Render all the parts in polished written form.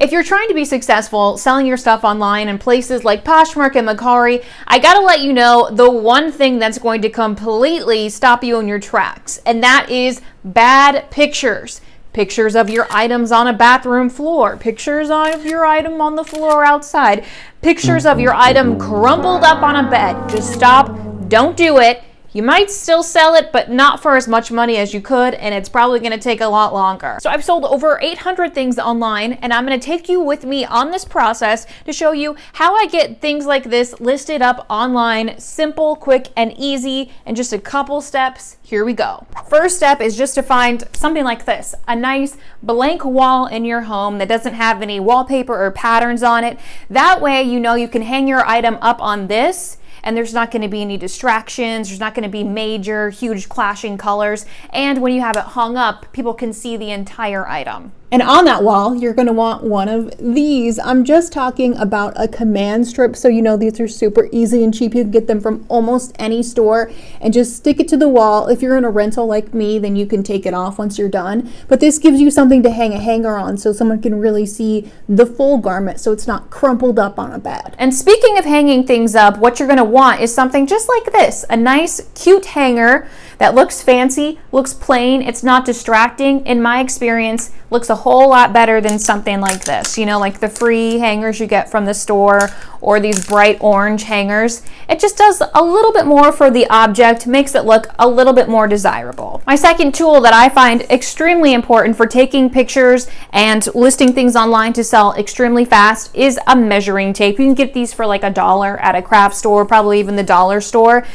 If you're trying to be successful selling your stuff online in places like Poshmark and Mercari, I gotta let you know the one thing that's going to completely stop you in your tracks, and that is bad pictures. Pictures of your items on a bathroom floor, pictures of your item on the floor outside, pictures of your item crumpled up on a bed. Just stop, don't do it. You might still sell it, but not for as much money as you could, and it's probably going to take a lot longer. So I've sold over 800 things online, and I'm going to take you with me on this process to show you how I get things like this listed up online, simple, quick, and easy, in just a couple steps. Here we go. First step is just to find something like this, a nice blank wall in your home that doesn't have any wallpaper or patterns on it. That way you know you can hang your item up on this, and there's not going to be any distractions. There's not going to be major, huge clashing colors. And when you have it hung up, people can see the entire item. And on that wall, you're going to want one of these. I'm just talking about a command strip, so you know these are super easy and cheap. You can get them from almost any store and just stick it to the wall. If you're in a rental like me, then you can take it off once you're done. But this gives you something to hang a hanger on so someone can really see the full garment so it's not crumpled up on a bed. And speaking of hanging things up, what you're going to want is something just like this, a nice, cute hanger that looks fancy, looks plain, it's not distracting. In my experience, looks a whole lot better than something like this. You know, like the free hangers you get from the store or these bright orange hangers. It just does a little bit more for the object, makes it look a little bit more desirable. My second tool that I find extremely important for taking pictures and listing things online to sell extremely fast is a measuring tape. You can get these for like $1 at a craft store, probably even the dollar store.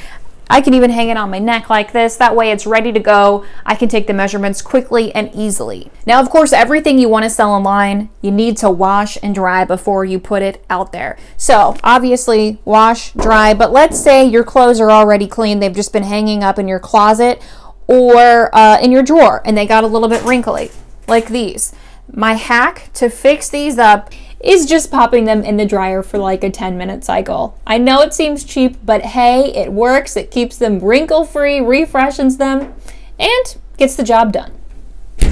I can even hang it on my neck like this. That way it's ready to go. I can take the measurements quickly and easily. Now, of course, everything you want to sell online, you need to wash and dry before you put it out there. So obviously wash, dry, but let's say your clothes are already clean. They've just been hanging up in your closet or in your drawer and they got a little bit wrinkly like these. My hack to fix these up is just popping them in the dryer for like a 10-minute cycle. I know it seems cheap, but hey, it works. It keeps them wrinkle-free, refreshes them, and gets the job done.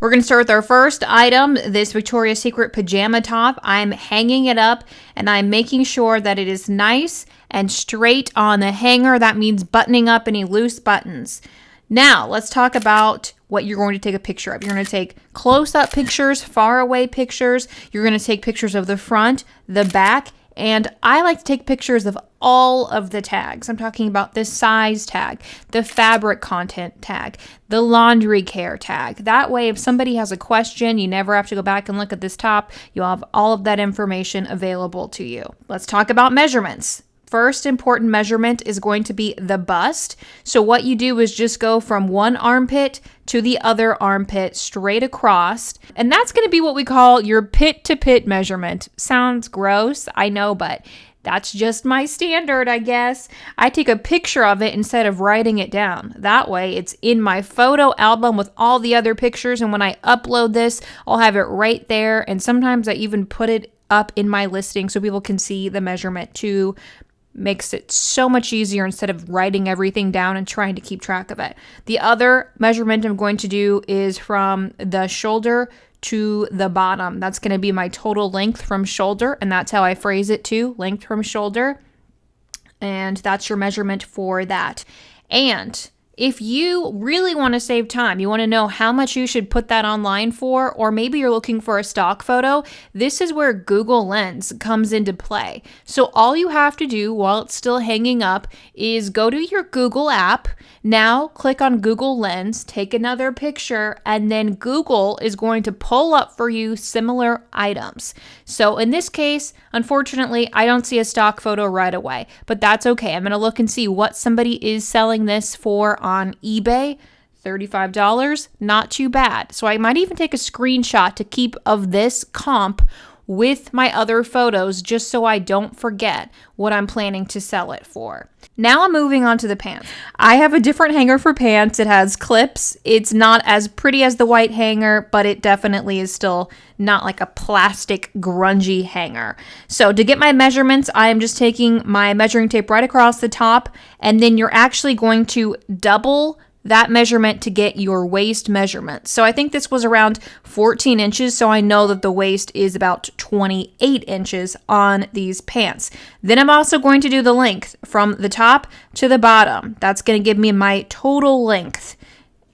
We're going to start with our first item, this Victoria's Secret pajama top. I'm hanging it up and I'm making sure that it is nice and straight on the hanger. That means buttoning up any loose buttons. Now, let's talk about what you're going to take a picture of. You're going to take close-up pictures, far-away pictures. You're going to take pictures of the front, the back, and I like to take pictures of all of the tags. I'm talking about the size tag, the fabric content tag, the laundry care tag. That way, if somebody has a question, you never have to go back and look at this top. You'll have all of that information available to you. Let's talk about measurements. First important measurement is going to be the bust. So what you do is just go from one armpit to the other armpit straight across. And that's going to be what we call your pit to pit measurement. Sounds gross, I know, but that's just my standard, I guess. I take a picture of it instead of writing it down. That way it's in my photo album with all the other pictures. And when I upload this, I'll have it right there. And sometimes I even put it up in my listing so people can see the measurement too. Makes it so much easier instead of writing everything down and trying to keep track of it. The other measurement I'm going to do is from the shoulder to the bottom. That's going to be my total length from shoulder, and that's how I phrase it too, length from shoulder. And that's your measurement for that. And if you really want to save time, you want to know how much you should put that online for, or maybe you're looking for a stock photo, this is where Google Lens comes into play. So all you have to do while it's still hanging up is go to your Google app. Now click on Google Lens, take another picture, and then Google is going to pull up for you similar items. So in this case, unfortunately, I don't see a stock photo right away, but that's okay. I'm going to look and see what somebody is selling this for on eBay. $35, not too bad. So I might even take a screenshot to keep of this comp with my other photos just so I don't forget what I'm planning to sell it for. Now I'm moving on to the pants. I have a different hanger for pants. It has clips. It's not as pretty as the white hanger, but it definitely is still not like a plastic grungy hanger. So to get my measurements, I am just taking my measuring tape right across the top, and then you're actually going to double that measurement to get your waist measurement. So I think this was around 14 inches, so I know that the waist is about 28 inches on these pants. Then I'm also going to do the length from the top to the bottom. That's going to give me my total length.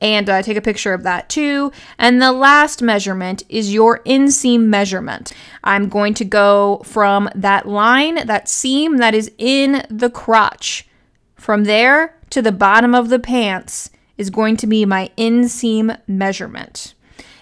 And take a picture of that too. And the last measurement is your inseam measurement. I'm going to go from that line, that seam that is in the crotch. From there to the bottom of the pants is going to be my inseam measurement.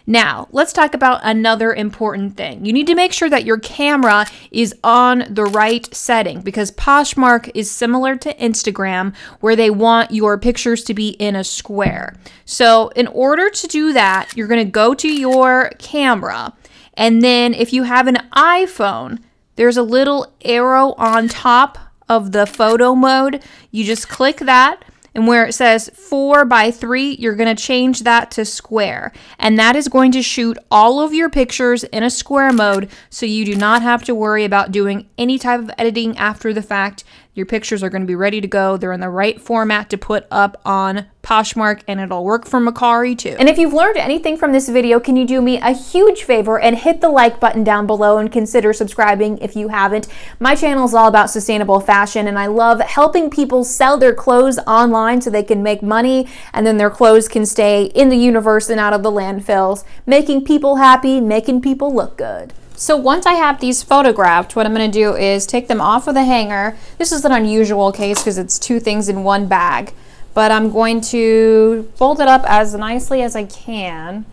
Now, let's talk about another important thing. You need to make sure that your camera is on the right setting, because Poshmark is similar to Instagram, where they want your pictures to be in a square. So in order to do that, you're going to go to your camera, and then if you have an iPhone, there's a little arrow on top of the photo mode. You just click that. And where it says 4:3, you're going to change that to square. And that is going to shoot all of your pictures in a square mode, so you do not have to worry about doing any type of editing after the fact. Your pictures are going to be ready to go. They're in the right format to put up on Poshmark, and it'll work for Mercari too. And if you've learned anything from this video, can you do me a huge favor and hit the like button down below and consider subscribing if you haven't? My channel is all about sustainable fashion, and I love helping people sell their clothes online so they can make money, and then their clothes can stay in the universe and out of the landfills, making people happy, making people look good. So once I have these photographed, what I'm going to do is take them off of the hanger. This is an unusual case because it's two things in one bag, but I'm going to fold it up as nicely as I can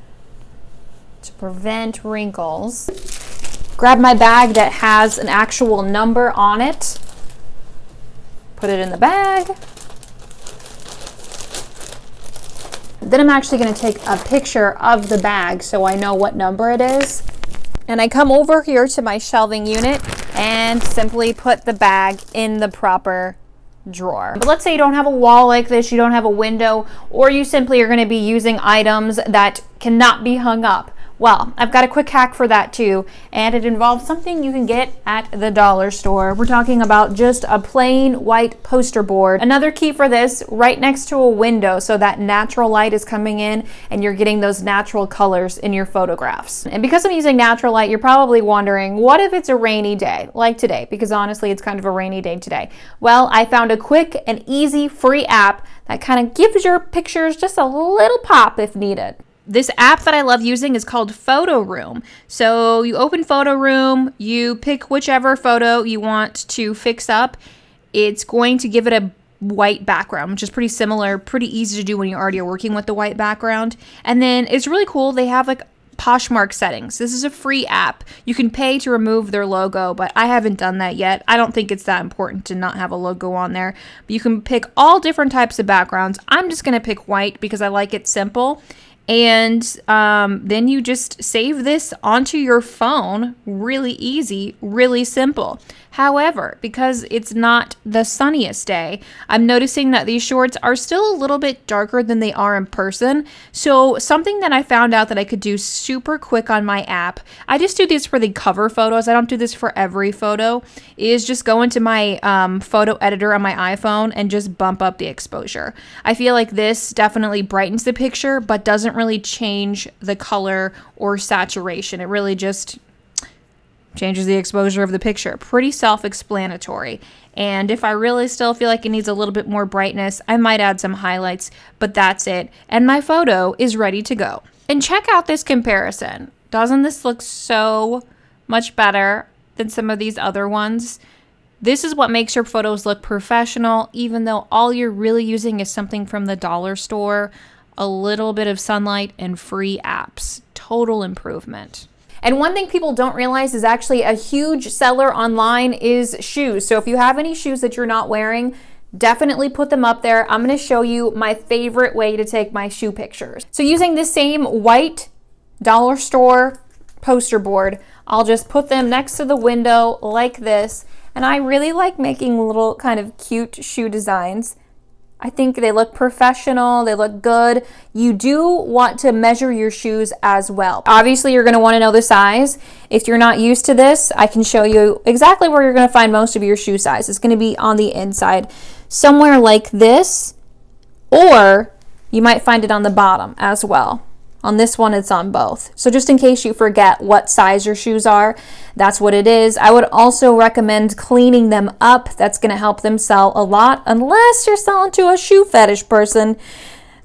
to prevent wrinkles. Grab my bag that has an actual number on it, put it in the bag. Then I'm actually going to take a picture of the bag so I know what number it is. And I come over here to my shelving unit and simply put the bag in the proper drawer. But let's say you don't have a wall like this, you don't have a window, or you simply are going to be using items that cannot be hung up. Well, I've got a quick hack for that too, and it involves something you can get at the dollar store. We're talking about just a plain white poster board. Another key for this, right next to a window so that natural light is coming in and you're getting those natural colors in your photographs. And because I'm using natural light, you're probably wondering, what if it's a rainy day like today? Because honestly, it's kind of a rainy day today. Well, I found a quick and easy free app that kind of gives your pictures just a little pop if needed. This app that I love using is called Photo Room. So you open Photo Room, you pick whichever photo you want to fix up. It's going to give it a white background, which is pretty similar, pretty easy to do when you're already working with the white background. And then it's really cool. They have like Poshmark settings. This is a free app. You can pay to remove their logo, but I haven't done that yet. I don't think it's that important to not have a logo on there. But you can pick all different types of backgrounds. I'm just going to pick white because I like it simple. And then you just save this onto your phone. Really easy, really simple. However, because it's not the sunniest day, I'm noticing that these shorts are still a little bit darker than they are in person. So something that I found out that I could do super quick on my app, I just do this for the cover photos, I don't do this for every photo, is just go into my photo editor on my iPhone and just bump up the exposure. I feel like this definitely brightens the picture, but doesn't really change the color or saturation. It really just changes the exposure of the picture. Pretty self-explanatory. And if I really still feel like it needs a little bit more brightness, I might add some highlights, but that's it. And my photo is ready to go. And check out this comparison. Doesn't this look so much better than some of these other ones? This is what makes your photos look professional, even though all you're really using is something from the dollar store, a little bit of sunlight, and free apps. Total improvement. And one thing people don't realize is actually a huge seller online is shoes. So if you have any shoes that you're not wearing, definitely put them up there. I'm going to show you my favorite way to take my shoe pictures. So using this same white dollar store poster board, I'll just put them next to the window like this. And I really like making little kind of cute shoe designs. I think they look professional, they look good. You do want to measure your shoes as well. Obviously, you're going to want to know the size. If you're not used to this, I can show you exactly where you're going to find most of your shoe size. It's going to be on the inside, somewhere like this, or You might find it on the bottom as well. On this one, it's on both. So just in case you forget what size your shoes are, that's what it is. I would also recommend cleaning them up. That's going to help them sell a lot, unless you're selling to a shoe fetish person.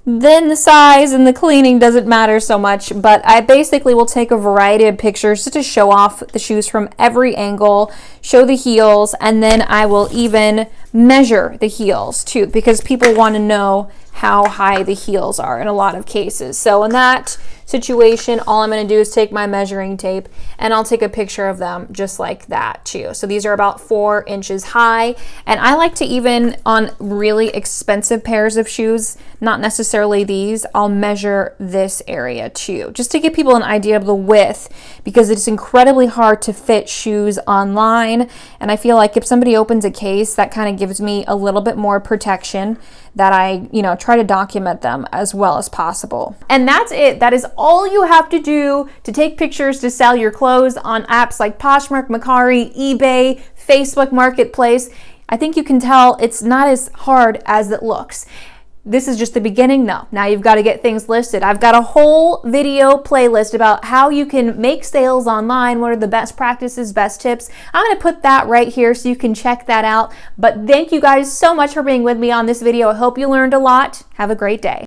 Then the size and the cleaning doesn't matter so much, but I basically will take a variety of pictures just to show off the shoes from every angle, show the heels, and then I will even measure the heels too, because people want to know how high the heels are in a lot of cases. So in that situation, all I'm going to do is take my measuring tape and I'll take a picture of them just like that too. So these are about 4 inches high, and I like to, even on really expensive pairs of shoes, not necessarily these, I'll measure this area too, just to give people an idea of the width, because it's incredibly hard to fit shoes online. And I feel like if somebody opens a case, that kind of gives me a little bit more protection, that I, try to document them as well as possible. And that's it. That is all you have to do to take pictures to sell your clothes on apps like Poshmark, Mercari, eBay, Facebook Marketplace. I think you can tell it's not as hard as it looks. This is just the beginning. No, now you've got to get things listed. I've got a whole video playlist about how you can make sales online. What are the best practices, best tips? I'm going to put that right here so you can check that out. But thank you guys so much for being with me on this video. I hope you learned a lot. Have a great day.